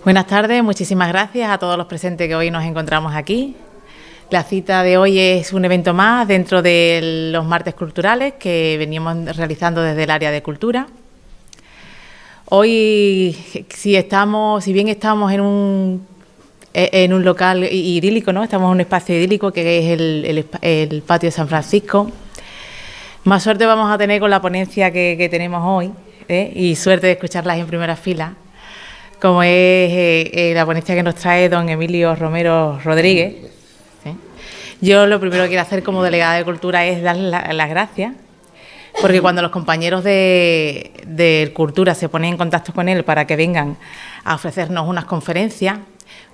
Buenas tardes, muchísimas gracias a todos los presentes que hoy nos encontramos aquí. La cita de hoy es un evento más dentro de los martes culturales que venimos realizando desde el área de cultura. Hoy, si bien estamos en un local idílico, ¿no? Estamos en un espacio idílico que es el patio de San Francisco. Más suerte vamos a tener con la ponencia que tenemos hoy, y suerte de escucharlas en primera fila, como es la ponencia que nos trae don Emilio Romero Rodríguez. Yo lo primero que quiero hacer como delegada de Cultura es dar las gracias, porque cuando los compañeros de Cultura se ponen en contacto con él para que vengan a ofrecernos unas conferencias,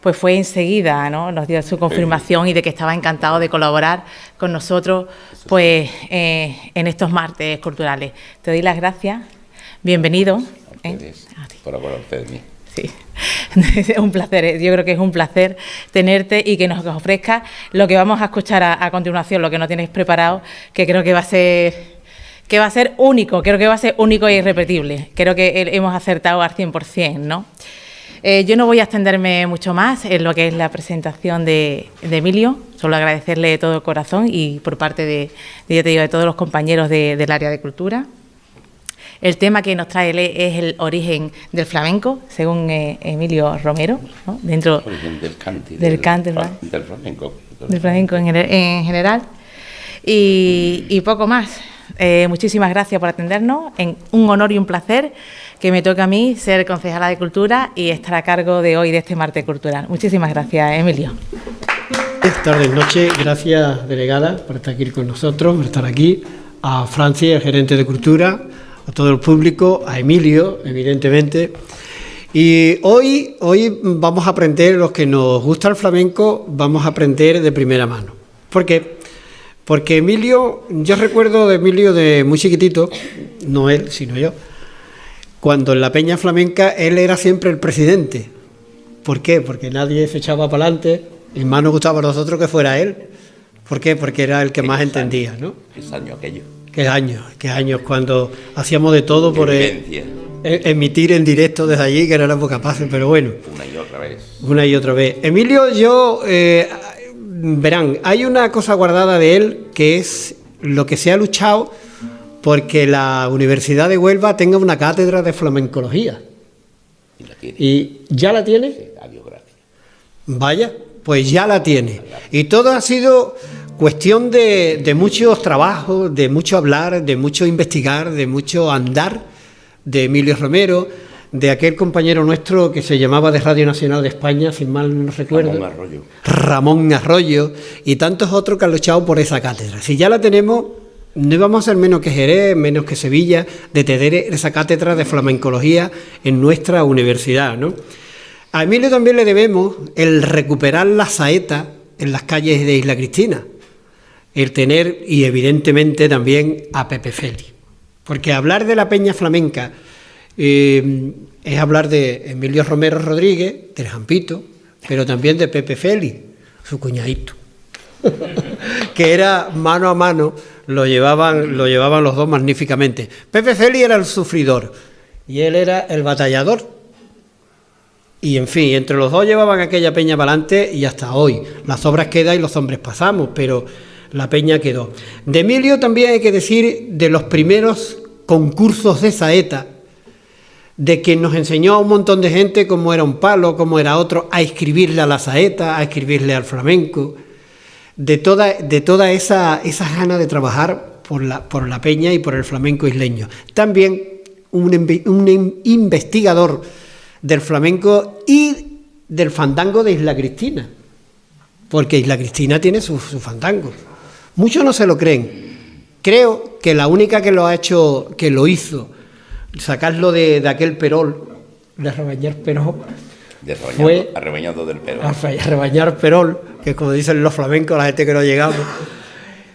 pues fue enseguida, ¿no? Nos dio su confirmación y de que estaba encantado de colaborar con nosotros pues en estos martes culturales. Te doy las gracias, bienvenido. Por hablar usted de mí. Sí, es un placer, yo creo que es un placer tenerte y que nos ofrezcas lo que vamos a escuchar a continuación, lo que no tienes preparado, que creo que va a ser único, creo que va a ser único e irrepetible. Creo que hemos acertado al 100%, ¿no? Yo no voy a extenderme mucho más en lo que es la presentación de Emilio, solo agradecerle de todo corazón y por parte de todos los compañeros del área de cultura. El tema que nos trae él es el origen del flamenco, según Emilio Romero, ¿no? Dentro del cante, del flamenco. Del flamenco en general. Y poco más. Muchísimas gracias por atendernos. Un honor y un placer que me toca a mí ser concejala de Cultura y estar a cargo de hoy de este martes cultural. Muchísimas gracias, Emilio. Buenas tardes, noches. Gracias, delegada, por estar aquí con nosotros, por estar aquí. A Francis, el gerente de Cultura, a todo el público, a Emilio, evidentemente. Y hoy vamos a aprender, los que nos gusta el flamenco, vamos a aprender de primera mano. ¿Por qué? Porque Emilio, yo recuerdo de Emilio de muy chiquitito, no él, sino yo, cuando en la peña flamenca él era siempre el presidente. ¿Por qué? Porque nadie se echaba para adelante y más nos gustaba a nosotros que fuera él. ¿Por qué? Porque era el que más entendía, ¿no? ¿Qué año aquello? Qué años, cuando hacíamos de todo por emitir en directo desde allí, que no éramos capaces, pero bueno. Una y otra vez. Emilio, verán, hay una cosa guardada de él, que es lo que se ha luchado porque la Universidad de Huelva tenga una cátedra de flamencología. ¿Y la tiene? ¿Y ya la tiene? Sí, adiós, gracias. Vaya, pues ya la tiene. Y todo ha sido cuestión de muchos trabajos, de mucho hablar, de mucho investigar, de mucho andar de Emilio Romero, de aquel compañero nuestro que se llamaba de Radio Nacional de España, sin mal no recuerdo, Ramón Arroyo, y tantos otros que han luchado por esa cátedra. Si ya la tenemos, no íbamos a ser menos que Jerez, menos que Sevilla, de tener esa cátedra de flamencología en nuestra universidad, ¿no? A Emilio también le debemos el recuperar la saeta en las calles de Isla Cristina, el tener, y evidentemente también a Pepe Feli, porque hablar de la peña flamenca es hablar de Emilio Romero Rodríguez, del Jampito, pero también de Pepe Feli, su cuñadito, que era mano a mano, lo llevaban los dos magníficamente. Pepe Feli era el sufridor y él era el batallador. Y en fin, entre los dos llevaban aquella peña para adelante y hasta hoy. Las obras quedan y los hombres pasamos, pero la peña quedó. De Emilio también hay que decir de los primeros concursos de saeta, de que nos enseñó a un montón de gente cómo era un palo, cómo era otro, a escribirle a la saeta, a escribirle al flamenco, de toda esa gana de trabajar por la peña y por el flamenco isleño. También un investigador del flamenco y del fandango de Isla Cristina, porque Isla Cristina tiene su fandango. Muchos no se lo creen. Creo que la única que lo ha hecho, que lo hizo, sacarlo de aquel perol, de rebañar perol, fue arrebañado del perol. Rebañar perol, que es como dicen los flamencos, la gente que no llegamos,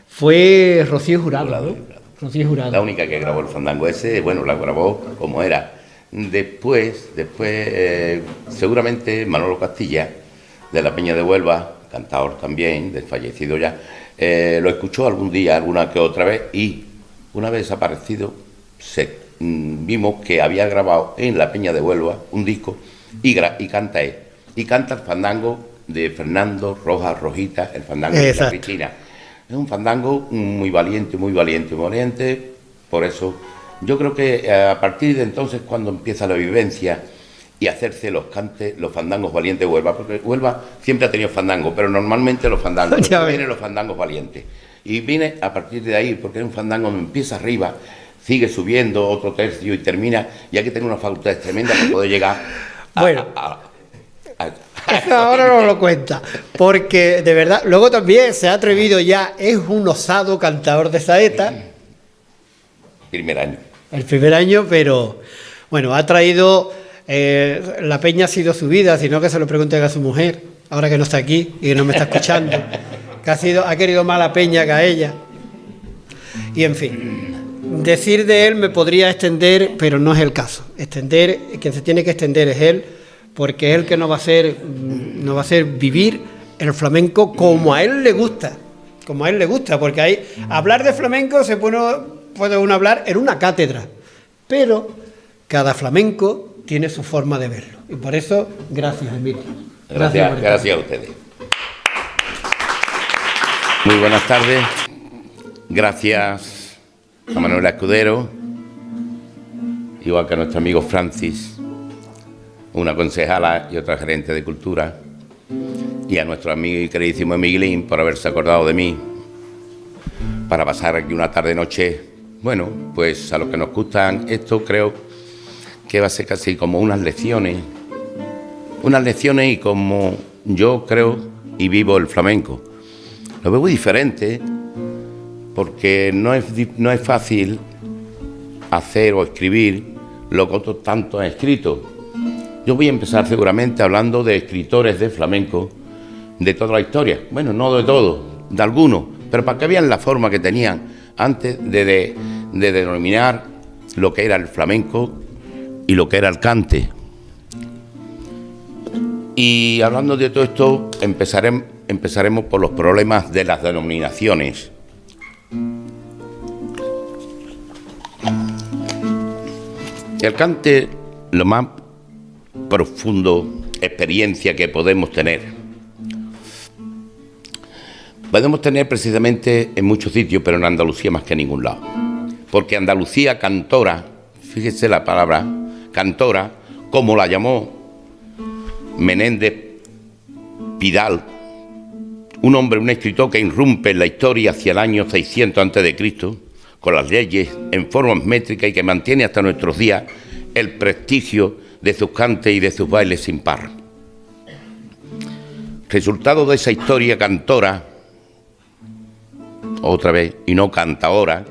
fue Rocío Jurado, ¿no? Rocío Jurado. La única que grabó el fandango ese, bueno, la grabó como era. Después, seguramente Manolo Castilla, de la Peña de Huelva, cantador también, desfallecido ya, lo escuchó algún día, alguna que otra vez, y una vez desaparecido, vimos que había grabado en la Peña de Huelva un disco y canta él. Y canta el fandango de Fernando Rojas Rojita, el fandango de la Cristina. Es un fandango muy valiente, muy valiente, muy valiente. Por eso yo creo que a partir de entonces cuando empieza la vivencia y hacerse los cantes, los fandangos valientes de Huelva, porque Huelva siempre ha tenido fandangos, pero normalmente los fandangos, vienen los fandangos valientes. Y viene a partir de ahí, porque es un fandango que empieza arriba, sigue subiendo otro tercio y termina, y hay que tener una facultad tremenda para poder llegar a... Bueno, ahora no lo cuenta, porque de verdad, luego también se ha atrevido ya, es un osado cantador de saeta. Primer año. El primer año, pero bueno, ha traído, la peña ha sido subida, sino que se lo pregunten a su mujer, ahora que no está aquí y que no me está escuchando, que ha querido más la peña que a ella. Y en fin, decir de él me podría extender, pero no es el caso. Extender, quien se tiene que extender es él, porque es el que nos va a hacer vivir el flamenco como a él le gusta, porque ahí hablar de flamenco puede uno hablar en una cátedra, pero cada flamenco tiene su forma de verlo, y por eso, gracias, Emilio. Gracias a ustedes. Muy buenas tardes. Gracias a Manuel Escudero, igual que a nuestro amigo Francis, una concejala y otra gerente de cultura, y a nuestro amigo y queridísimo Miguelín por haberse acordado de mí para pasar aquí una tarde-noche. Bueno, pues a los que nos gustan esto, creo que va a ser casi como unas lecciones y como yo creo y vivo el flamenco. Lo veo muy diferente porque no es fácil hacer o escribir lo que otros tanto han escrito. Yo voy a empezar seguramente hablando de escritores de flamenco de toda la historia. Bueno, no de todos, de algunos, pero para que vean la forma que tenían antes de denominar lo que era el flamenco y lo que era el cante. Y hablando de todo esto, empezaremos por los problemas de las denominaciones. El cante, lo más profundo experiencia que podemos tener precisamente en muchos sitios, pero en Andalucía más que en ningún lado, porque Andalucía cantora, fíjese la palabra cantora, como la llamó Menéndez Pidal, un escritor que irrumpe en la historia hacia el año 600 a.C., con las leyes en forma métrica y que mantiene hasta nuestros días el prestigio de sus cantes y de sus bailes sin par. Resultado de esa historia cantora, otra vez, y no cantaora,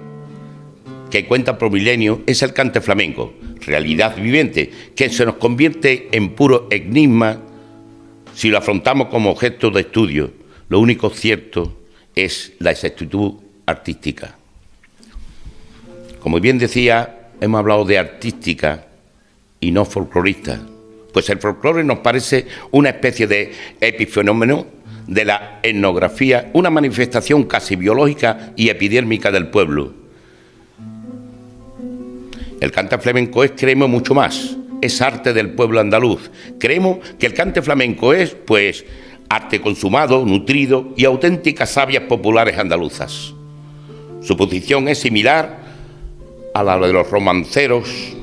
que cuenta por milenios, es el cante flamenco, realidad viviente, que se nos convierte en puro enigma si lo afrontamos como objeto de estudio. Lo único cierto es la exactitud artística. Como bien decía, hemos hablado de artística y no folclorista, pues el folclore nos parece una especie de epifenómeno de la etnografía, una manifestación casi biológica y epidérmica del pueblo. El cante flamenco es, creemos, mucho más, es arte del pueblo andaluz. Creemos que el cante flamenco es, pues, arte consumado, nutrido y auténticas sabias populares andaluzas. Su posición es similar a la de los romanceros,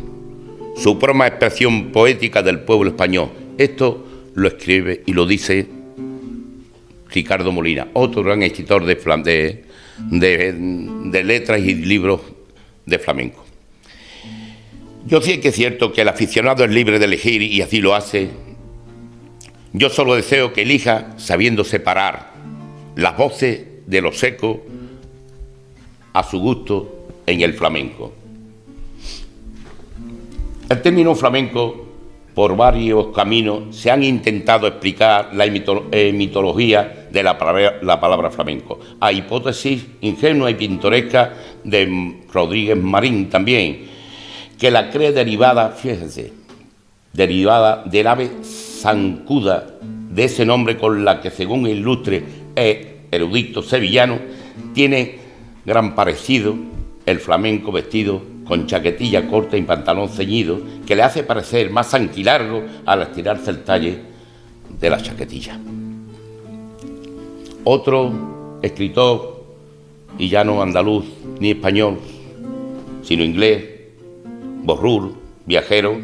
suprema expresión poética del pueblo español. Esto lo escribe y lo dice Ricardo Molina, otro gran escritor de letras y libros de flamenco. Yo sí que es cierto que el aficionado es libre de elegir y así lo hace. Yo solo deseo que elija sabiendo separar las voces de lo seco a su gusto en el flamenco. El término flamenco, por varios caminos, se han intentado explicar la mitología de la palabra flamenco, a hipótesis ingenua y pintoresca de Rodríguez Marín también, que la cree derivada, fíjense, derivada del ave zancuda, de ese nombre con la que, según el ilustre erudito sevillano, tiene gran parecido el flamenco vestido con chaquetilla corta y pantalón ceñido, que le hace parecer más anquilargo al estirarse el talle de la chaquetilla. Otro escritor, y ya no andaluz ni español, sino inglés, Borrul, viajero,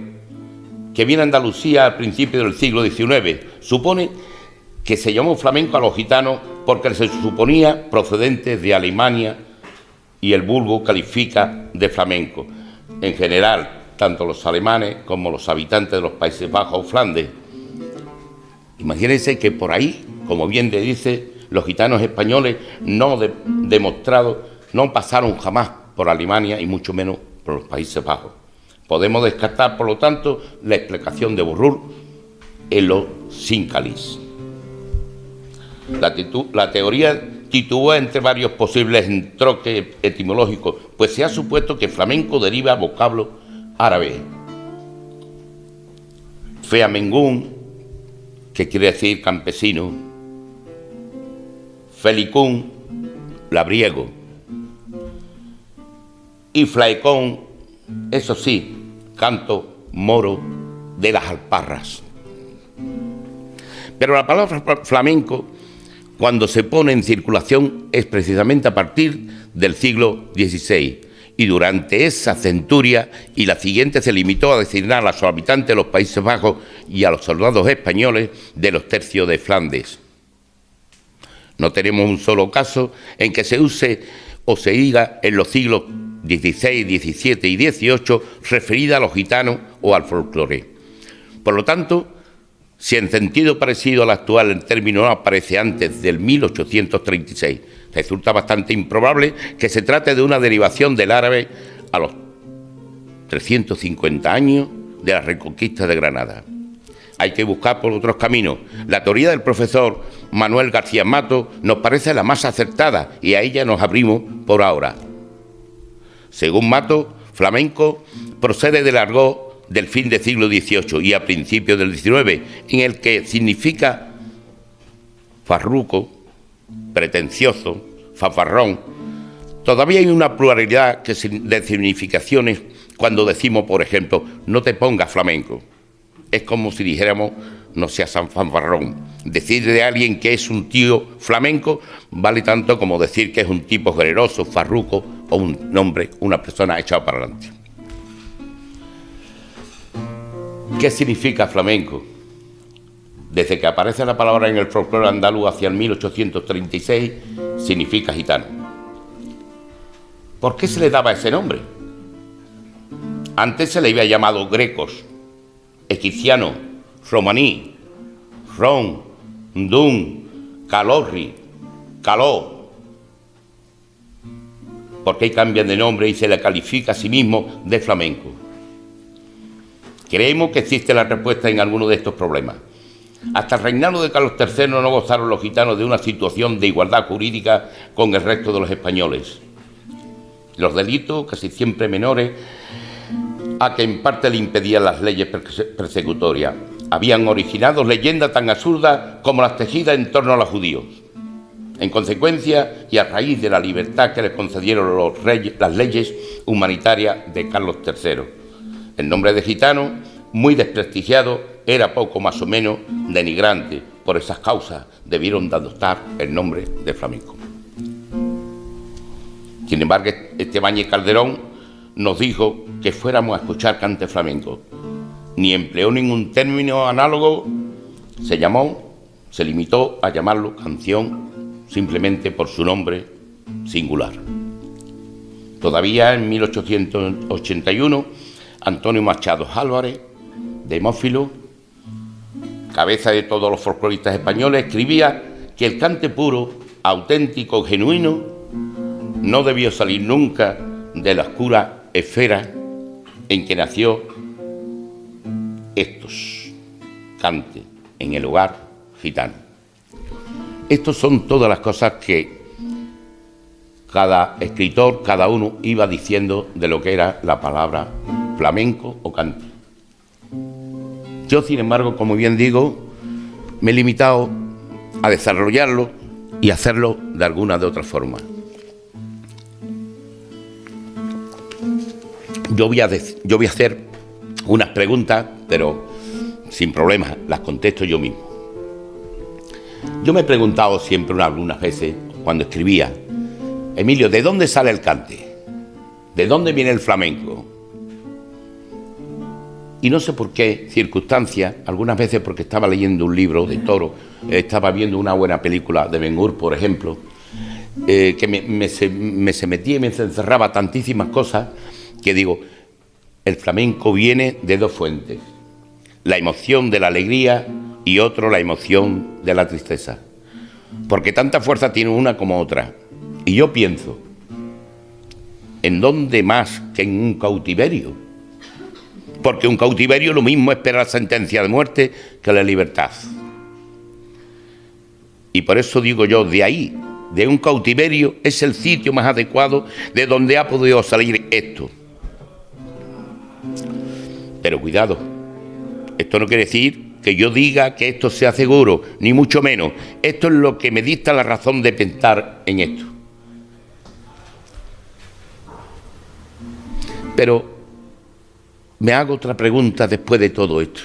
que viene a Andalucía al principio del siglo XIX, supone que se llamó flamenco a los gitanos porque se suponía procedentes de Alemania y el vulgo califica de flamenco. En general, tanto los alemanes como los habitantes de los Países Bajos o Flandes. Imagínense que por ahí, como bien le dice, los gitanos españoles no pasaron jamás por Alemania y mucho menos por los Países Bajos. Podemos descartar, por lo tanto, la explicación de Borrul en los Sincalis. La teoría titubea entre varios posibles entroques etimológicos, pues se ha supuesto que flamenco deriva vocablo árabe. Feamengún, que quiere decir campesino. Felicún, labriego. Y flaecón, eso sí, canto moro de las alparras. Pero la palabra flamenco, cuando se pone en circulación, es precisamente a partir del siglo XVI, y durante esa centuria y la siguiente se limitó a designar a los habitantes de los Países Bajos y a los soldados españoles de los tercios de Flandes. No tenemos un solo caso en que se use o se diga en los siglos XVI, XVII y XVIII referida a los gitanos o al folclore. Por lo tanto, si en sentido parecido al actual el término no aparece antes del 1836, resulta bastante improbable que se trate de una derivación del árabe a los 350 años de la reconquista de Granada. Hay que buscar por otros caminos. La teoría del profesor Manuel García Mato nos parece la más acertada y a ella nos abrimos por ahora. Según Mato, flamenco procede del argot del fin del siglo XVIII y a principios del XIX, en el que significa farruco, pretencioso, fanfarrón. Todavía hay una pluralidad de significaciones cuando decimos, por ejemplo, no te pongas flamenco. Es como si dijéramos, no seas fanfarrón. Decir de alguien que es un tío flamenco vale tanto como decir que es un tipo generoso, farruco o un hombre, una persona echada para adelante. ¿Qué significa flamenco? Desde que aparece la palabra en el folclore andaluz hacia el 1836, significa gitano. ¿Por qué se le daba ese nombre? Antes se le había llamado grecos, egipciano, romaní, ron, dun, calorri, caló. ¿Por qué cambian de nombre y se le califica a sí mismo de flamenco? Creemos que existe la respuesta en alguno de estos problemas. Hasta el reinado de Carlos III no gozaron los gitanos de una situación de igualdad jurídica con el resto de los españoles. Los delitos, casi siempre menores, a que en parte le impedían las leyes persecutorias, habían originado leyendas tan absurdas como las tejidas en torno a los judíos. En consecuencia, y a raíz de la libertad que les concedieron las leyes humanitarias de Carlos III, el nombre de gitano, muy desprestigiado, era poco más o menos denigrante. Por esas causas debieron de adoptar el nombre de flamenco. Sin embargo, Estebáñez Calderón nos dijo que fuéramos a escuchar cante flamenco. Ni empleó ningún término análogo, se limitó a llamarlo canción simplemente por su nombre singular. Todavía en 1881, Antonio Machado Álvarez, demófilo, cabeza de todos los folcloristas españoles, escribía que el cante puro, auténtico, genuino, no debió salir nunca de la oscura esfera en que nació estos, cante en el hogar gitano. Estos son todas las cosas que cada escritor, cada uno iba diciendo de lo que era la palabra flamenco o cante. Yo, sin embargo, como bien digo, me he limitado a desarrollarlo y hacerlo de alguna de otra forma. yo voy a hacer unas preguntas, pero sin problema, las contesto yo mismo. Yo me he preguntado siempre algunas veces, cuando escribía, Emilio, ¿de dónde sale el cante? ¿De dónde viene el flamenco? Y no sé por qué circunstancias, algunas veces porque estaba leyendo un libro de toro, estaba viendo una buena película de Ben-Hur, por ejemplo, que se metía y me encerraba tantísimas cosas que digo, el flamenco viene de dos fuentes, la emoción de la alegría y otro la emoción de la tristeza, porque tanta fuerza tiene una como otra. Y yo pienso, ¿en dónde más que en un cautiverio? Porque un cautiverio lo mismo espera la sentencia de muerte que la libertad. Y por eso digo yo, de ahí, de un cautiverio, es el sitio más adecuado de donde ha podido salir esto. Pero cuidado, esto no quiere decir que yo diga que esto sea seguro, ni mucho menos. Esto es lo que me dicta la razón de pensar en esto. Pero me hago otra pregunta después de todo esto.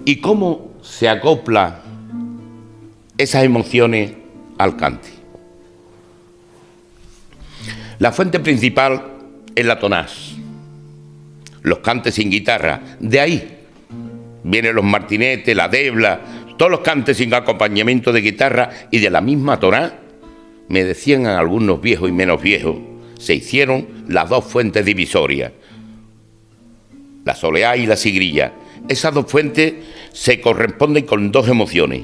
¿Y cómo se acopla esas emociones al cante? La fuente principal es la tonás, los cantes sin guitarra. De ahí vienen los martinetes, la debla, todos los cantes sin acompañamiento de guitarra, y de la misma tonás, me decían algunos viejos y menos viejos, se hicieron las dos fuentes divisorias, la soleá y la sigrilla. Esas dos fuentes se corresponden con dos emociones,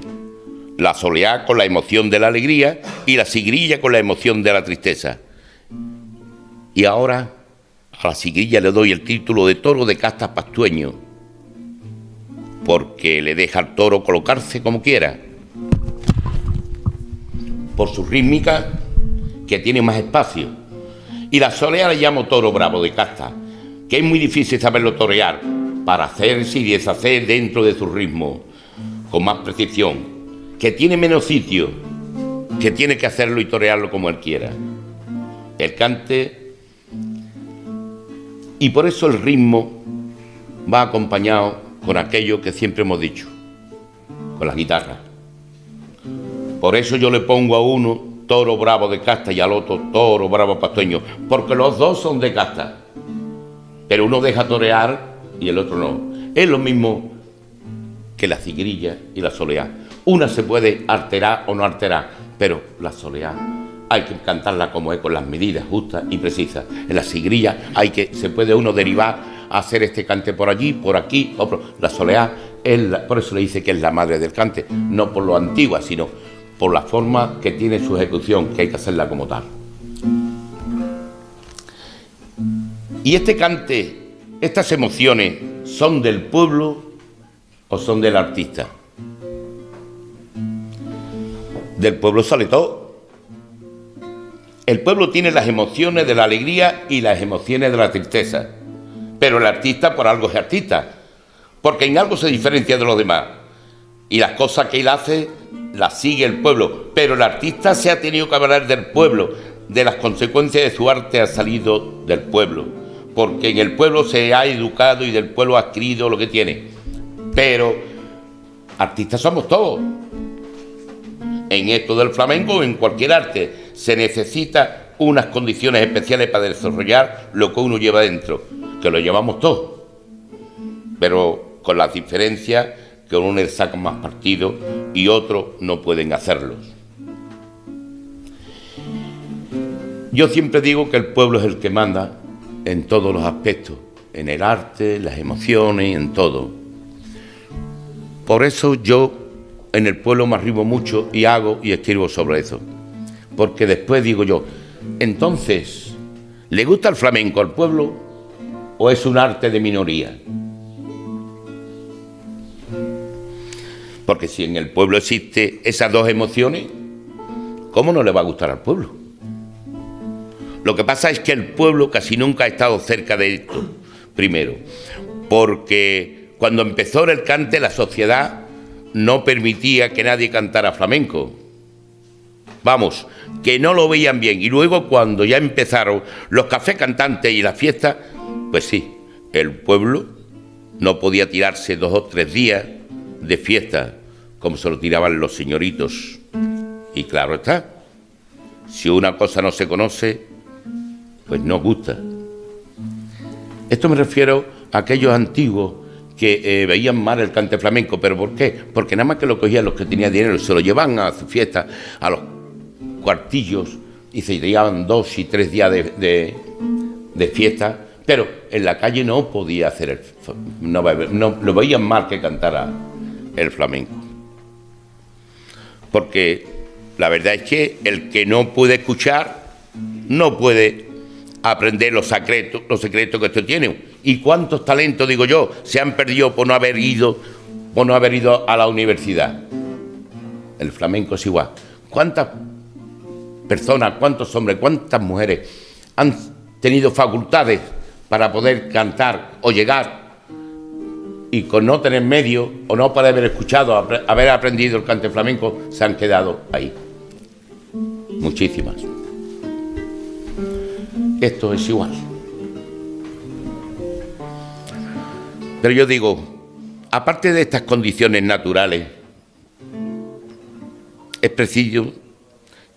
la soleá con la emoción de la alegría y la sigrilla con la emoción de la tristeza. Y ahora a la sigrilla le doy el título de toro de casta pastueño, porque le deja al toro colocarse como quiera, por su rítmica, que tiene más espacio. Y la soleá le llamo toro bravo de casta, que es muy difícil saberlo torear, para hacerse y deshacer dentro de su ritmo, con más precisión, que tiene menos sitio, que tiene que hacerlo y torearlo como él quiera. El cante, y por eso el ritmo va acompañado con aquello que siempre hemos dicho, con la guitarra. Por eso yo le pongo a uno toro bravo de casta y al otro toro bravo pastueño, porque los dos son de casta, pero uno deja torear y el otro no. Es lo mismo que la sigrilla y la soleá. Una se puede alterar o no alterar, pero la soleá hay que cantarla como es, con las medidas justas y precisas. En la sigrilla se puede uno derivar a hacer este cante por allí, por aquí, la soleá por eso le dice que es la madre del cante, no por lo antigua, sino por la forma que tiene su ejecución, que hay que hacerla como tal. Y este cante, estas emociones, ¿son del pueblo o son del artista? Del pueblo sale todo. El pueblo tiene las emociones de la alegría y las emociones de la tristeza, pero el artista por algo es artista, porque en algo se diferencia de los demás, y las cosas que él hace las sigue el pueblo, pero el artista se ha tenido que hablar del pueblo, de las consecuencias de su arte ha salido del pueblo, porque en el pueblo se ha educado y del pueblo ha adquirido lo que tiene. Pero artistas somos todos. En esto del flamenco o en cualquier arte se necesita unas condiciones especiales para desarrollar lo que uno lleva dentro, que lo llevamos todos, pero con las diferencias que uno le saca más partido y otros no pueden hacerlos. Yo siempre digo que el pueblo es el que manda en todos los aspectos, en el arte, las emociones, en todo. Por eso yo en el pueblo me arribo mucho y hago y escribo sobre eso, porque después digo yo, entonces, ¿le gusta el flamenco al pueblo o es un arte de minoría? Porque si en el pueblo existen esas dos emociones, ¿cómo no le va a gustar al pueblo? Lo que pasa es que el pueblo casi nunca ha estado cerca de esto, primero, porque cuando empezó el cante la sociedad no permitía que nadie cantara flamenco. vamos, que no lo veían bien. Y luego cuando ya empezaron los cafés cantantes y las fiestas, pues sí, el pueblo no podía tirarse 2 o 3 días de fiesta como se lo tiraban los señoritos. Y claro está, si una cosa no se conoce, pues no gusta. Esto me refiero a aquellos antiguos que veían mal el cante flamenco. ¿Pero por qué? Porque nada más que lo cogían los que tenían dinero, se lo llevaban a su fiesta, a los cuartillos, y se llevaban 2 y 3 días de fiesta, pero en la calle no podía hacer no lo veían mal que cantara el flamenco. Porque la verdad es que el que no puede escuchar no puede aprender los secretos que esto tiene. Y cuántos talentos, digo yo, se han perdido por no haber ido a la universidad. El flamenco es igual. ¿Cuántas personas, cuántos hombres, cuántas mujeres han tenido facultades para poder cantar o llegar, y con no tener medios o no para haber escuchado, haber aprendido el cante flamenco, se han quedado ahí? Muchísimas. Esto es igual. Pero yo digo, aparte de estas condiciones naturales, es preciso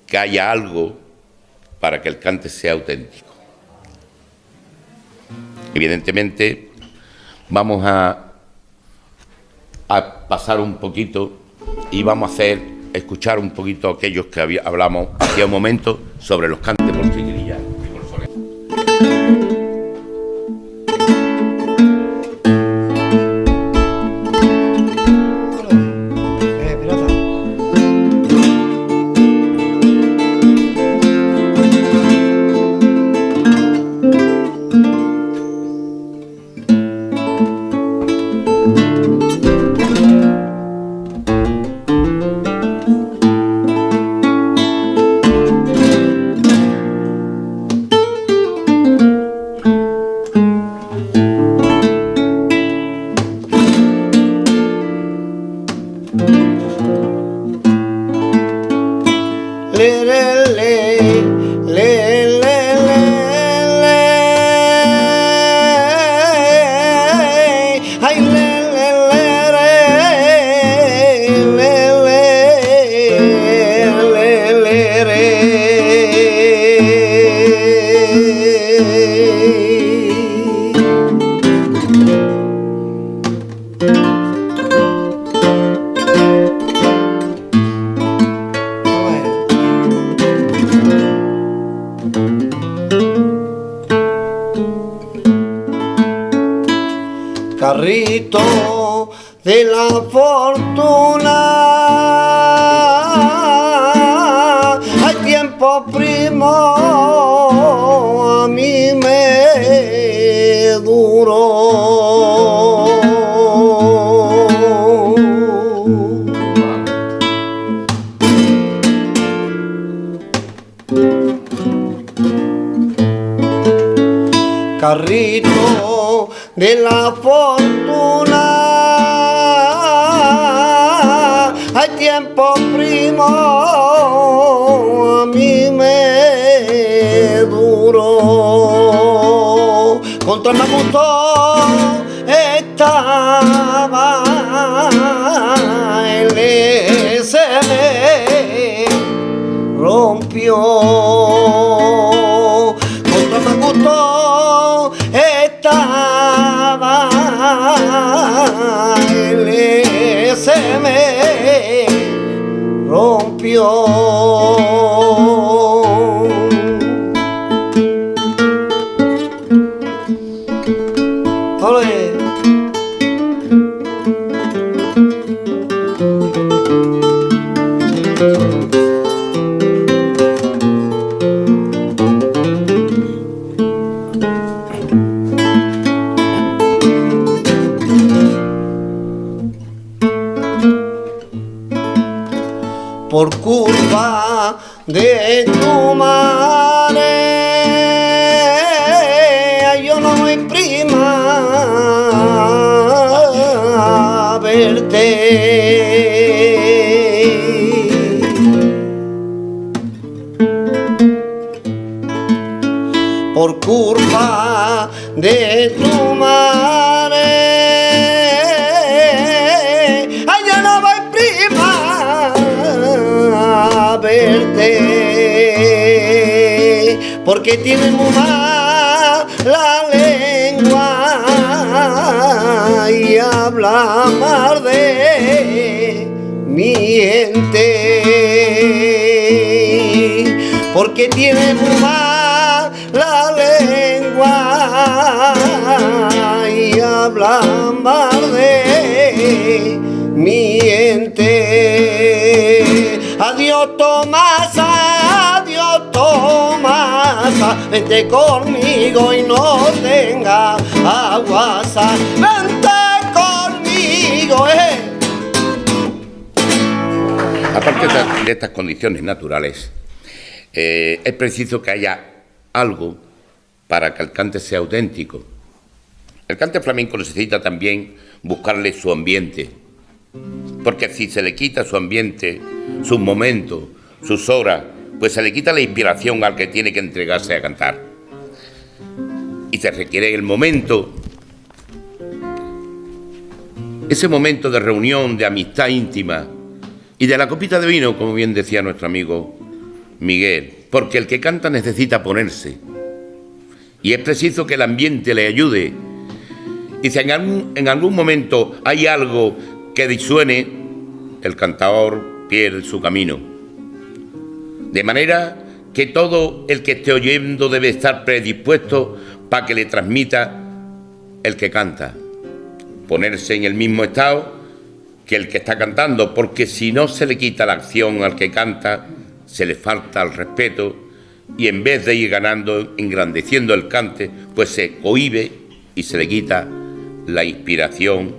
que haya algo para que el cante sea auténtico. Evidentemente, vamos a pasar un poquito y vamos a escuchar un poquito aquellos que hablamos hacía un momento sobre los cantes por triguerillas y por soleá. Carrito de la fortuna, hay tiempo primo, a mí me duró. Carrito de la fortuna, hay tiempo primo, a mí me duró. Contra el Macuto estaba, el se me rompió. Contra el Macuto estaba, el se me rompió. ¡Ole! Por culpa de tu madre, yo no voy prima a verte. porque tiene muy mala lengua y habla mal de mi gente, porque tiene muy mala lengua y habla mal de mi gente. Adiós Tomasa, adiós Tomasa, vente conmigo y no tengas aguasa, vente conmigo, Aparte de estas condiciones naturales, es preciso que haya algo para que el cante sea auténtico. El cante flamenco necesita también buscarle su ambiente, porque si se le quita su ambiente, sus momentos, sus horas, pues se le quita la inspiración al que tiene que entregarse a cantar. Y se requiere el momento, ese momento de reunión, de amistad íntima y de la copita de vino, como bien decía nuestro amigo Miguel, porque el que canta necesita ponerse y es preciso que el ambiente le ayude. Y si en algún momento hay algo que disuene, el cantador pierde su camino. De manera que todo el que esté oyendo debe estar predispuesto para que le transmita el que canta. Ponerse en el mismo estado que el que está cantando, porque si no se le quita la acción al que canta, se le falta el respeto y en vez de ir ganando, engrandeciendo el cante, pues se cohíbe y se le quita la inspiración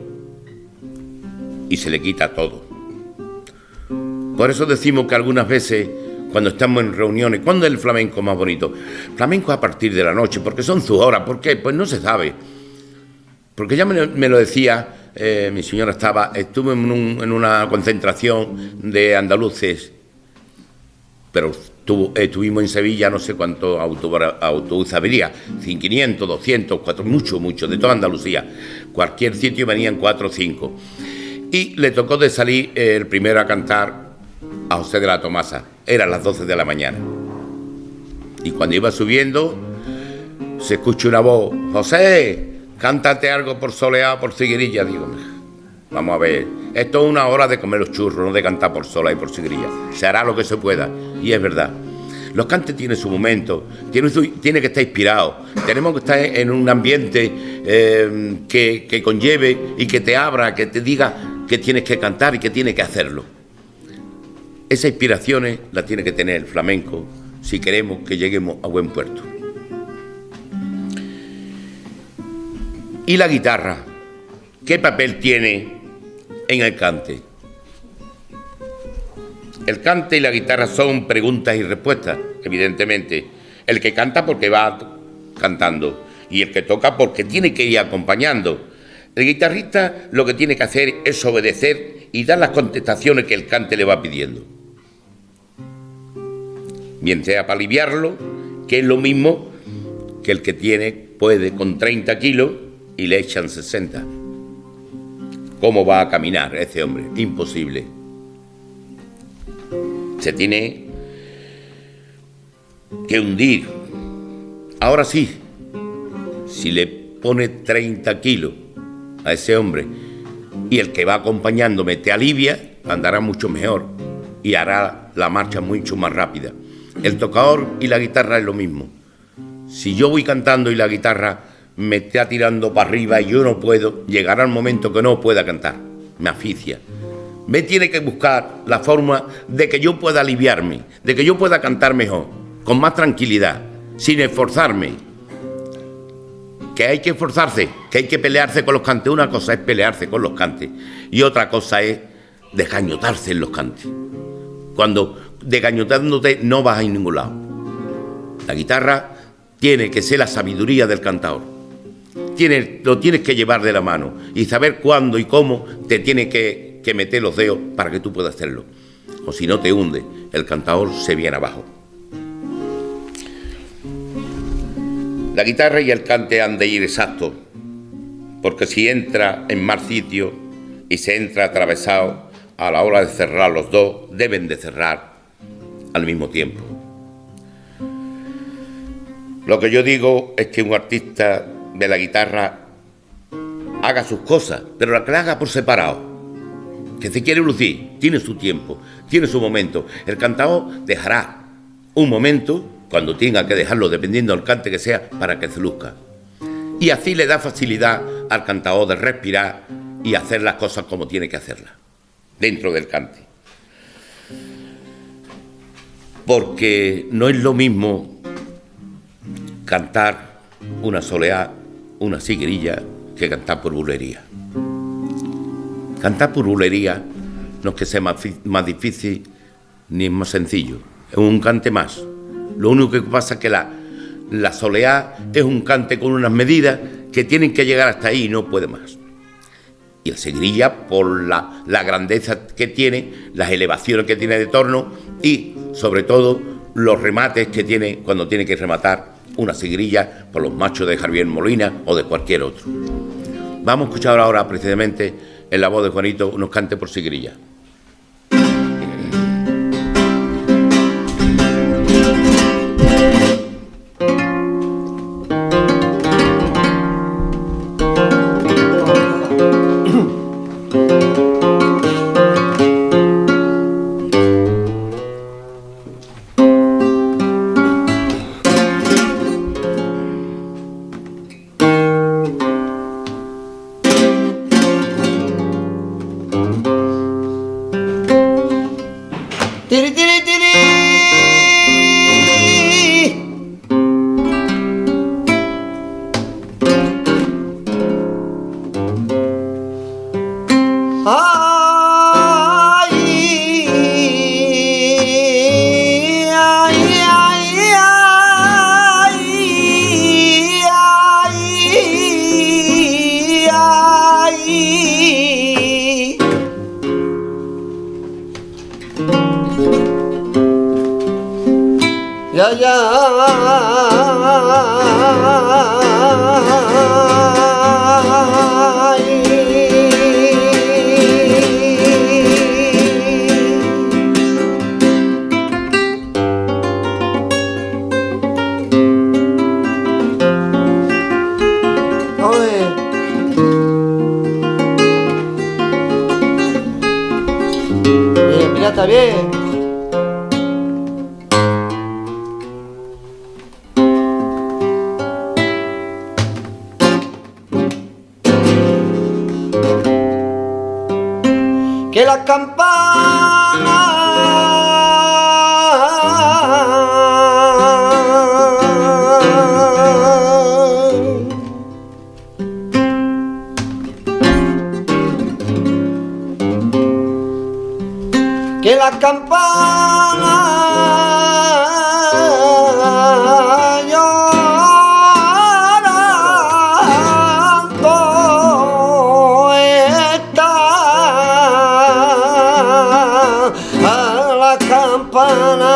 y se le quita todo. Por eso decimos que algunas veces, cuando estamos en reuniones, ¿cuándo es el flamenco más bonito? Flamenco a partir de la noche, porque son sus horas. ¿Por qué? Pues no se sabe. Porque ya me lo decía, mi señora estuve en una concentración de andaluces, pero estuvimos en Sevilla, no sé cuántos autobuses habría, 500, 200, 400, mucho, de toda Andalucía. Cualquier sitio venían 4 o 5. Y le tocó de salir el primero a cantar a José de la Tomasa. Eran las 12 de la mañana. Y cuando iba subiendo, se escucha una voz: José, cántate algo por Soleá, por Siguirilla. Digo, vamos a ver, esto es una hora de comer los churros, no de cantar por Soleá y por Siguirilla. Se hará lo que se pueda. Y es verdad. Los cantes tienen su momento, tiene que estar inspirado. Tenemos que estar en un ambiente que conlleve y que te abra, que te diga que tienes que cantar y que tienes que hacerlo. Esas inspiraciones las tiene que tener el flamenco si queremos que lleguemos a buen puerto. ¿Y la guitarra? ¿Qué papel tiene en el cante? El cante y la guitarra son preguntas y respuestas, evidentemente. El que canta porque va cantando y el que toca porque tiene que ir acompañando. El guitarrista lo que tiene que hacer es obedecer y dar las contestaciones que el cante le va pidiendo. Bien sea para aliviarlo, que es lo mismo que el que puede con 30 kilos y le echan 60. ¿Cómo va a caminar ese hombre? Imposible. Se tiene que hundir. Ahora sí, si le pone 30 kilos a ese hombre y el que va acompañándome te alivia, andará mucho mejor y hará la marcha mucho más rápida. El tocador y la guitarra es lo mismo. Si yo voy cantando y la guitarra me está tirando para arriba y yo no puedo, llegará el momento que no pueda cantar, me asfixia. Me tiene que buscar la forma de que yo pueda aliviarme, de que yo pueda cantar mejor, con más tranquilidad, sin esforzarme. Que hay que esforzarse, que hay que pelearse con los cantes. Una cosa es pelearse con los cantes y otra cosa es desgañotarse en los cantes. Cuando desgañotándote no vas a ir a ningún lado. La guitarra tiene que ser la sabiduría del cantador. Lo tienes que llevar de la mano y saber cuándo y cómo te tiene que meter los dedos para que tú puedas hacerlo. O si no te hunde, el cantador se viene abajo. La guitarra y el cante han de ir exactos, porque si entra en mal sitio y se entra atravesado, a la hora de cerrar los dos, deben de cerrar al mismo tiempo. Lo que yo digo es que un artista de la guitarra haga sus cosas, pero la que la haga por separado. Que si quiere lucir, tiene su tiempo, tiene su momento. El cantador dejará un momento, cuando tenga que dejarlo, dependiendo del cante que sea, para que se luzca. Y así le da facilidad al cantador de respirar y hacer las cosas como tiene que hacerlas, dentro del cante. Porque no es lo mismo cantar una soleá, una siguirilla, que cantar por bulería. Cantar por bulería no es que sea más difícil ni es más sencillo, es un cante más. Lo único que pasa es que la soleá es un cante con unas medidas que tienen que llegar hasta ahí y no puede más. Y el seguirilla, por la grandeza que tiene, las elevaciones que tiene de tono y, sobre todo, los remates que tiene cuando tiene que rematar una seguirilla por los machos de Javier Molina o de cualquier otro. Vamos a escuchar ahora, precisamente, en la voz de Juanito, unos cantes por seguirilla. Tiri, tiri, tiri. Ay, ay, ay, ay, ay. Ya, ya. Mira, está bien. Que la campana que la campana llorando está a la campana.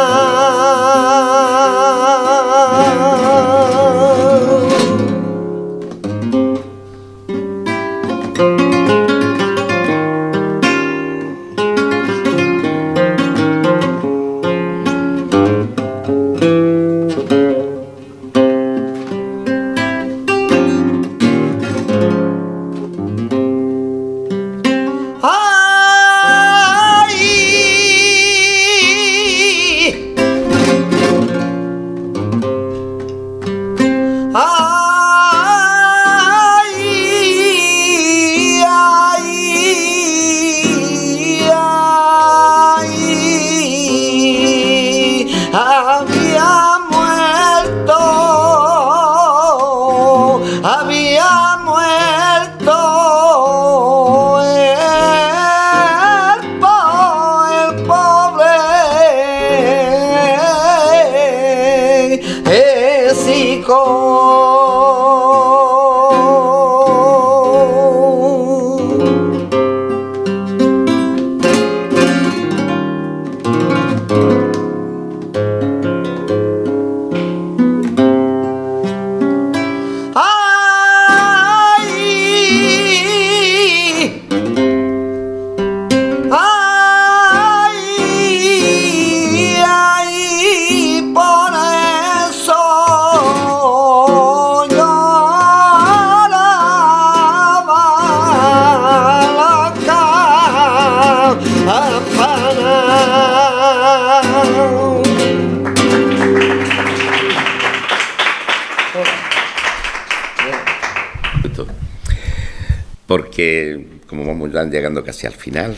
que como vamos ya llegando casi al final,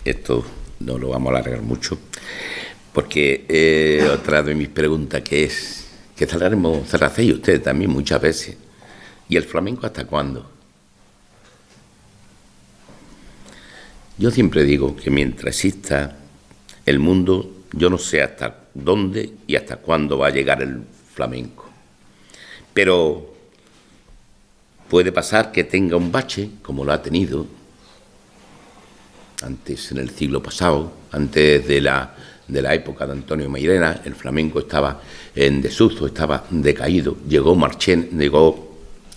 esto no lo vamos a alargar mucho, porque otra de mis preguntas que es, que se la hacéis ustedes también muchas veces, ¿y el flamenco hasta cuándo? Yo siempre digo que mientras exista el mundo, yo no sé hasta dónde y hasta cuándo va a llegar el flamenco. Pero puede pasar que tenga un bache, como lo ha tenido antes en el siglo pasado, antes de la época de Antonio Mairena. El flamenco estaba en desuso, estaba decaído. Llegó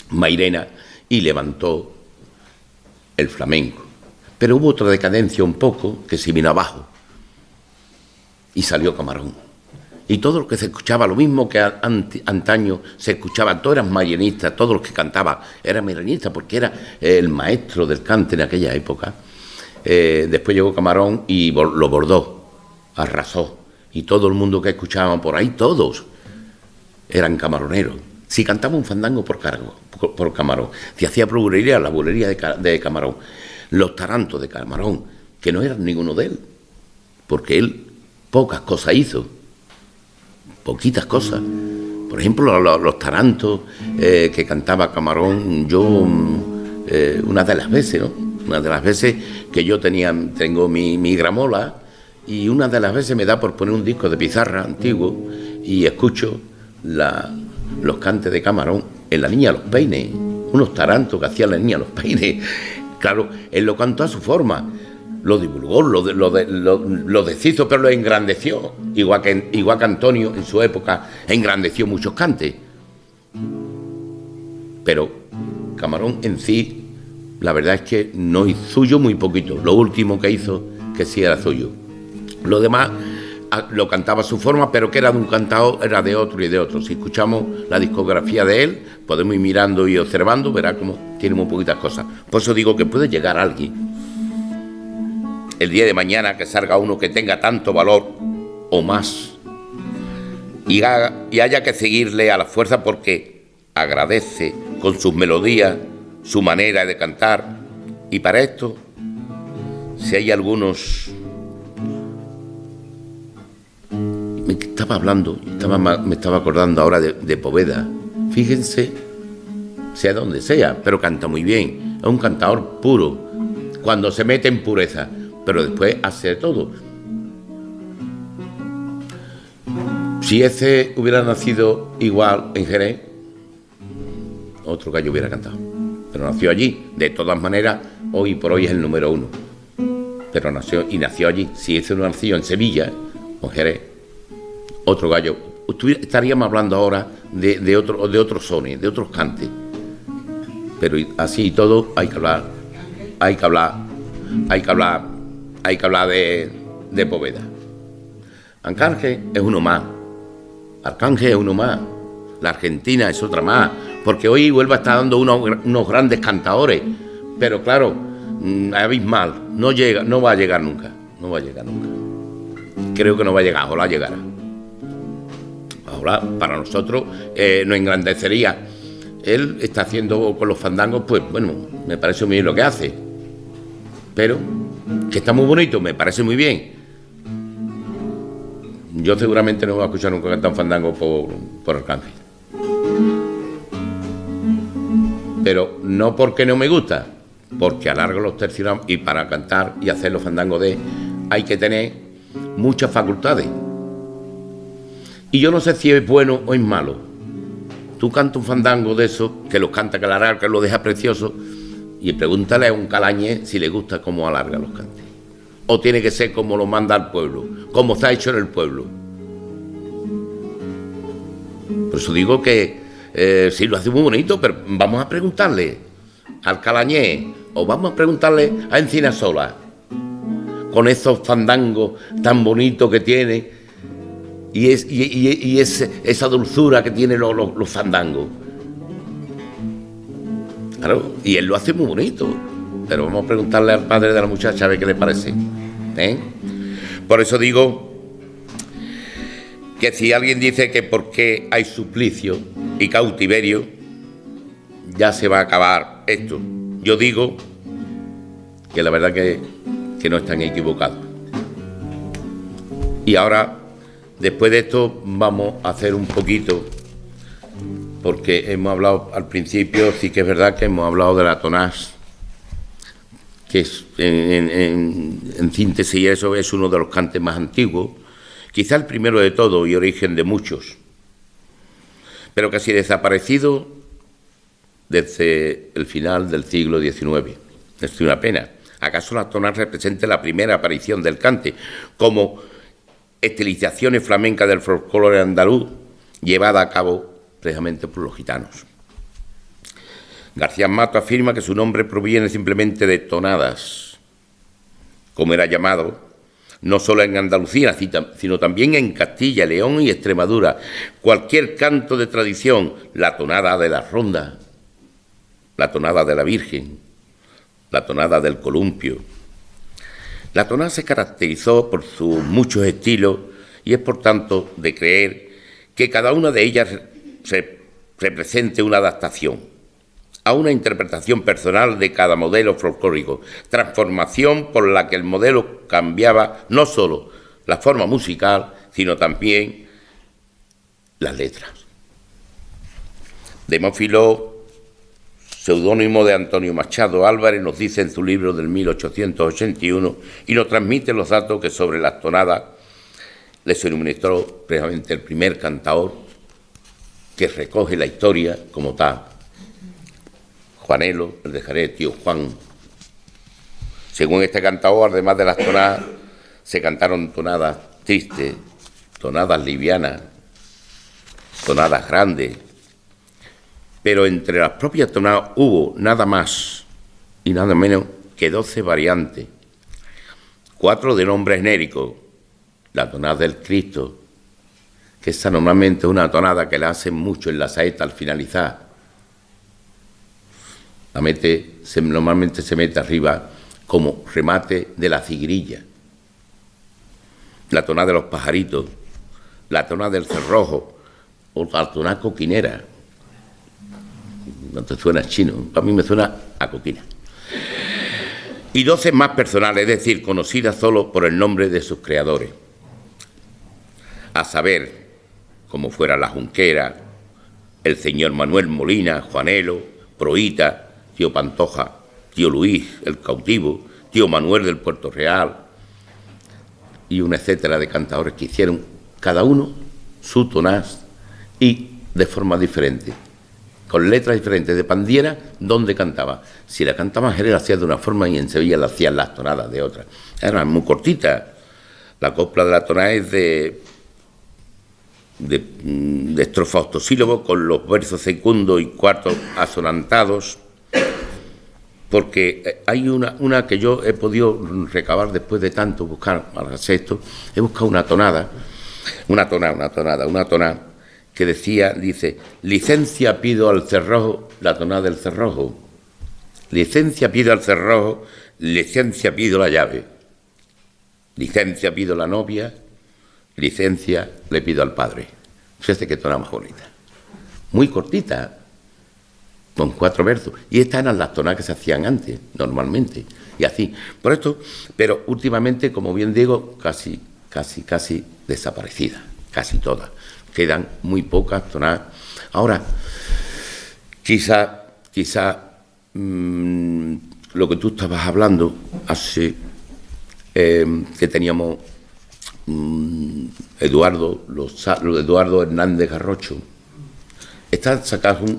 Mairena y levantó el flamenco. Pero hubo otra decadencia un poco que se vino abajo y salió Camarón. Y todo lo que se escuchaba, lo mismo que antaño se escuchaba, todos eran mairenistas, todos los que cantaban eran mairenistas porque era el maestro del cante en aquella época. Después llegó Camarón y lo bordó, arrasó. Y todo el mundo que escuchaban por ahí, todos eran camaroneros. Si cantaba un fandango por Camarón, si hacía bulería, la bulería de Camarón, los tarantos de Camarón, que no eran ninguno de él, porque él pocas cosas hizo, poquitas cosas. Por ejemplo, los tarantos que cantaba Camarón, yo una de las veces, ¿no? Una de las veces que yo tengo mi gramola, y una de las veces me da por poner un disco de pizarra antiguo y escucho los cantes de Camarón en La Niña de los Peines, unos tarantos que hacía La Niña de los Peines. Claro, él lo cantó a su forma, lo divulgó, lo deshizo, pero lo engrandeció, igual que Antonio en su época engrandeció muchos cantes. Pero Camarón en sí, la verdad es que no hizo suyo muy poquito. Lo último que hizo, que sí era suyo. Lo demás lo cantaba a su forma, pero que era de un cantador, era de otro y de otro. Si escuchamos la discografía de él, podemos ir mirando y observando, verá cómo tiene muy poquitas cosas. Por eso digo que puede llegar alguien, el día de mañana, que salga uno que tenga tanto valor o más, y haya que seguirle a la fuerza porque agradece con sus melodías, su manera de cantar. Y para esto, si hay algunos... Me estaba acordando ahora de Poveda. Fíjense, sea donde sea, pero canta muy bien. Es un cantador puro, cuando se mete en pureza, pero después hace de todo. Si ese hubiera nacido igual en Jerez, otro gallo hubiera cantado. Pero nació allí. De todas maneras, hoy por hoy es el número 1. Pero nació allí. Si ese no nació en Sevilla o en Jerez, otro gallo. Estaríamos hablando ahora de otros sones, de otros cantes. Pero así y todo hay que hablar de Poveda. Arcángel es uno más. La Argentina es otra más. Porque hoy Huelva está dando unos grandes cantadores. Pero claro, abismal. No va a llegar nunca. Creo que no va a llegar, ojalá llegara. Ahora, para nosotros nos engrandecería. Él está haciendo con los fandangos, pues bueno, me parece muy bien lo que hace. Pero, que está muy bonito, me parece muy bien. Yo seguramente no voy a escuchar nunca cantar un fandango por Arcángel. Pero no porque no me gusta, porque alargo los tercios y para cantar y hacer los fandangos hay que tener muchas facultades. Y yo no sé si es bueno o es malo. Tú cantas un fandango de esos, que los canta, que alarga, que lo deja precioso, y pregúntale a un calañé si le gusta cómo alarga los cantes. O tiene que ser como lo manda el pueblo, como está hecho en el pueblo. Por eso digo que sí lo hace muy bonito, pero vamos a preguntarle al calañé, o vamos a preguntarle a Encinasola, con esos fandangos tan bonitos que tiene, y esa dulzura que tienen los fandangos. Claro, y él lo hace muy bonito, pero vamos a preguntarle al padre de la muchacha a ver qué le parece. Por eso digo que si alguien dice que porque hay suplicio y cautiverio ya se va a acabar esto, yo digo que la verdad que no están equivocados. Y ahora, después de esto, vamos a hacer un poquito, porque hemos hablado al principio, sí que es verdad que hemos hablado de la tonás, que es, en síntesis, eso es uno de los cantes más antiguos, quizá el primero de todos y origen de muchos, pero casi desaparecido desde el final del siglo XIX. Es una pena. ¿Acaso la tonás representa la primera aparición del cante como estilizaciones flamencas del folclore andaluz llevada a cabo precisamente por los gitanos? García Mato afirma que su nombre proviene simplemente de tonadas, como era llamado, no solo en Andalucía, sino también en Castilla, León y Extremadura. Cualquier canto de tradición, la tonada de la ronda, la tonada de la Virgen, la tonada del columpio. La tonada se caracterizó por sus muchos estilos y es por tanto de creer que cada una de ellas represente una adaptación a una interpretación personal de cada modelo folclórico, transformación por la que el modelo cambiaba no solo la forma musical, sino también las letras. Demófilo, seudónimo de Antonio Machado Álvarez, nos dice en su libro del 1881 y nos transmite los datos que sobre las tonadas le suministró precisamente el primer cantaor que recoge la historia como tal, Juanelo, el de Jerez, tío Juan. Según este cantaor, además de las tonadas, se cantaron tonadas tristes, tonadas livianas, tonadas grandes, pero entre las propias tonadas hubo nada más y nada menos que 12 variantes, 4 de nombre genérico, la tonada del Cristo, que esa normalmente es una tonada que la hacen mucho en la saeta al finalizar. Normalmente se mete arriba como remate de la cigrilla. La tonada de los pajaritos, la tonada del cerrojo o la tonada coquinera. No te suena chino, a mí me suena a coquina. Y 12 más personales, es decir, conocidas solo por el nombre de sus creadores. A saber, como fuera la Junquera, el señor Manuel Molina, Juanelo, Proita, tío Pantoja, tío Luis, el cautivo, tío Manuel del Puerto Real, y una etcétera de cantadores que hicieron cada uno su tonás y de forma diferente, con letras diferentes, de pandiera, donde cantaba. Si la cantaba Jerez la hacía de una forma y en Sevilla la hacían las tonadas de otra. Eran muy cortitas. La copla de la tonada es de estrofa octosílabo con los versos segundo y cuarto asonantados, porque hay una que yo he podido recabar después de tanto buscar al sexto, he buscado una tonada que dice, licencia pido al cerrojo, la tonada del cerrojo, licencia pido al cerrojo, licencia pido la llave, licencia pido la novia, licencia le pido al padre. Fíjate qué tonada más bonita, muy cortita, con 4 versos, y estas eran las tonadas que se hacían antes, normalmente, y así. Por esto, pero últimamente, como bien digo, casi desaparecidas, casi todas. Quedan muy pocas tonadas. Ahora, quizá lo que tú estabas hablando hace que teníamos Eduardo Hernández Garrocho,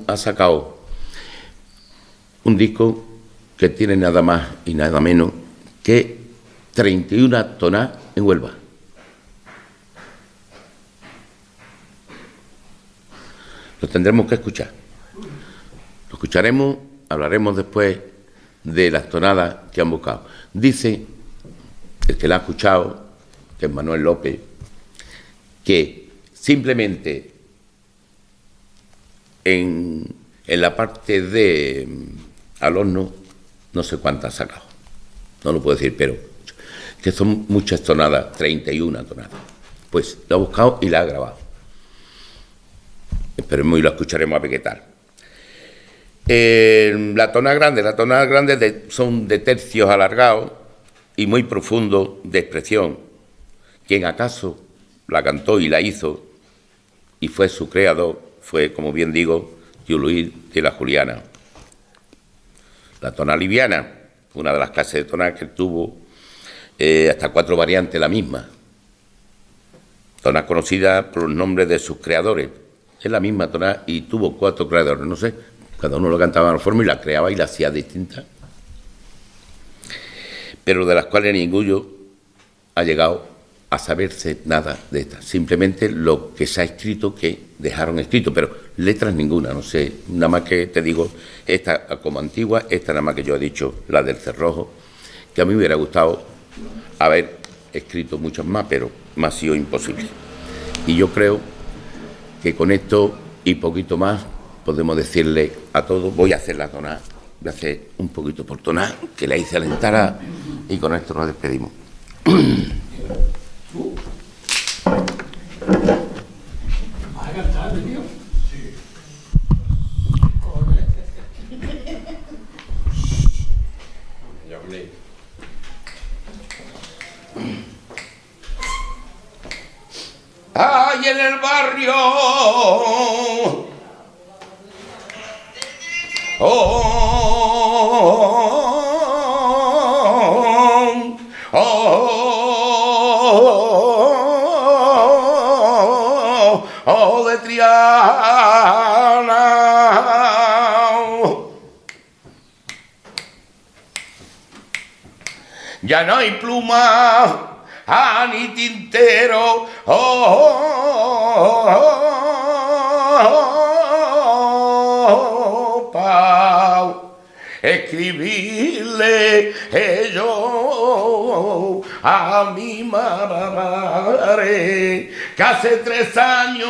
ha sacado un disco que tiene nada más y nada menos que 31 tonadas en Huelva. Lo tendremos que escuchar. Lo escucharemos, hablaremos después de las tonadas que han buscado. Dice el que la ha escuchado, que es Manuel López, que simplemente en la parte de al horno, no sé cuántas ha sacado, no lo puedo decir, pero que son muchas tonadas, 31 tonadas. Pues lo ha buscado y la ha grabado. Esperemos y lo escucharemos a ver qué tal. La tonada grande son de tercios alargados y muy profundos de expresión. Quien acaso la cantó y la hizo, y fue su creador, fue, como bien digo, Tío Luis de la Juliana. La tonada liviana, una de las clases de tonada que tuvo hasta 4 variantes la misma. Tonada conocida por los nombres de sus creadores. Es la misma tonada y tuvo 4 creadores, no sé, cada uno lo cantaba de una forma y la creaba y la hacía distinta. Pero de las cuales ninguno ha llegado a saberse nada de estas. Simplemente lo que se ha escrito, que dejaron escrito, pero letras ninguna, no sé. Nada más que te digo, esta como antigua, esta nada más que yo he dicho, la del Cerrojo, que a mí me hubiera gustado haber escrito muchas más, pero me ha sido imposible. Y yo creo que con esto y poquito más podemos decirle a todos, voy a hacer la tonada, voy a hacer un poquito por tonada, que la hice alentar y con esto nos despedimos. ¿Vas a cantar, tío? Sí. Ya hablé. ¡Ay, en el barrio! De Triana. Ya no hay pluma ni tintero, pa escribirle yo a mi madre, que hace 3 años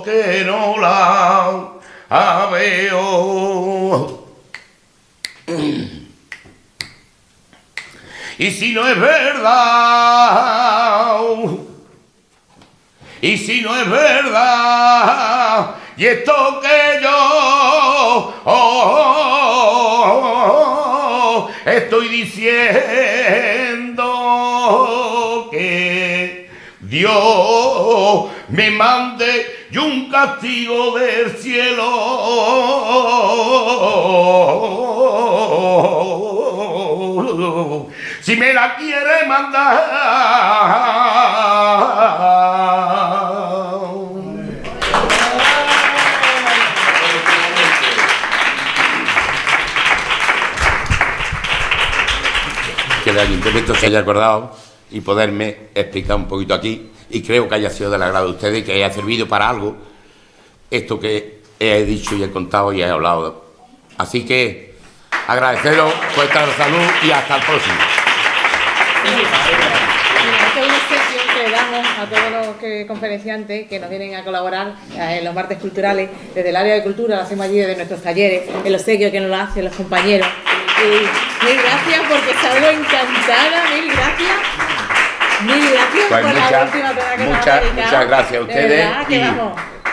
que no la veo. Y si no es verdad, y si no es verdad, y esto que yo estoy diciendo, que Dios me mande y un castigo del cielo, si me la quiere mandar. Que el ayuntamiento se haya acordado y poderme explicar un poquito aquí, y creo que haya sido del agrado de ustedes y que haya servido para algo esto que he dicho y he contado y he hablado. Así que agradeceros vuestra salud y hasta el próximo. Este es un obsequio que damos a todos los conferenciantes que nos vienen a colaborar en los martes culturales. Desde el área de cultura lo hacemos allí desde nuestros talleres, el obsequio que nos lo hacen los compañeros. Y mil gracias porque salgo encantada, mil gracias. Mil gracias Pues por la última tonada que nos ha dedicado. Muchas gracias a ustedes. Verdad,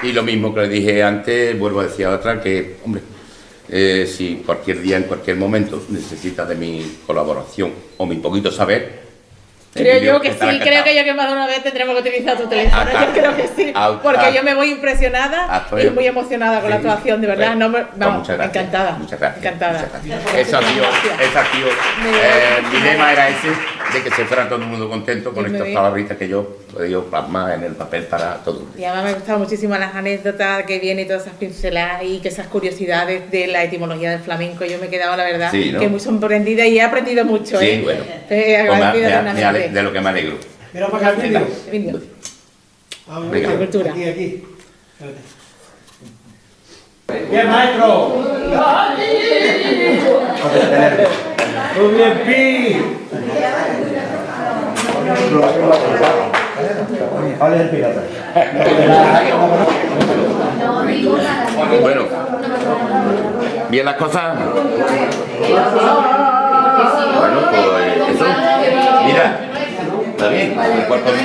Y lo mismo que les dije antes, vuelvo a decir a otra, que, hombre, si cualquier día, en cualquier momento, necesita de mi colaboración o mi poquito saber. Creo yo que sí, creo que yo que más de una vez tendremos que utilizar tu teléfono, yo creo que sí, porque yo me voy impresionada y muy emocionada con la actuación, de verdad, no me, vamos, encantada, muchas gracias, encantada. Muchas gracias. Eso ha sido, mi lema era ese, de que se fuera todo el mundo contento con estas palabritas que yo he podido plasmar en el papel para todo. Y además me han gustado muchísimo las anécdotas que vienen y todas esas pinceladas y que esas curiosidades de la etimología del flamenco, yo me he quedado, la verdad, sí, ¿no? Que muy sorprendida y he aprendido mucho. Sí, bueno. De lo que me alegro. Mira para acá el vídeo. Venga. Cultura. Aquí. Bien, maestro. Muy bien, Pi. Bueno, bien las cosas. Bueno, pues eso. Mira, está bien. El cuarto de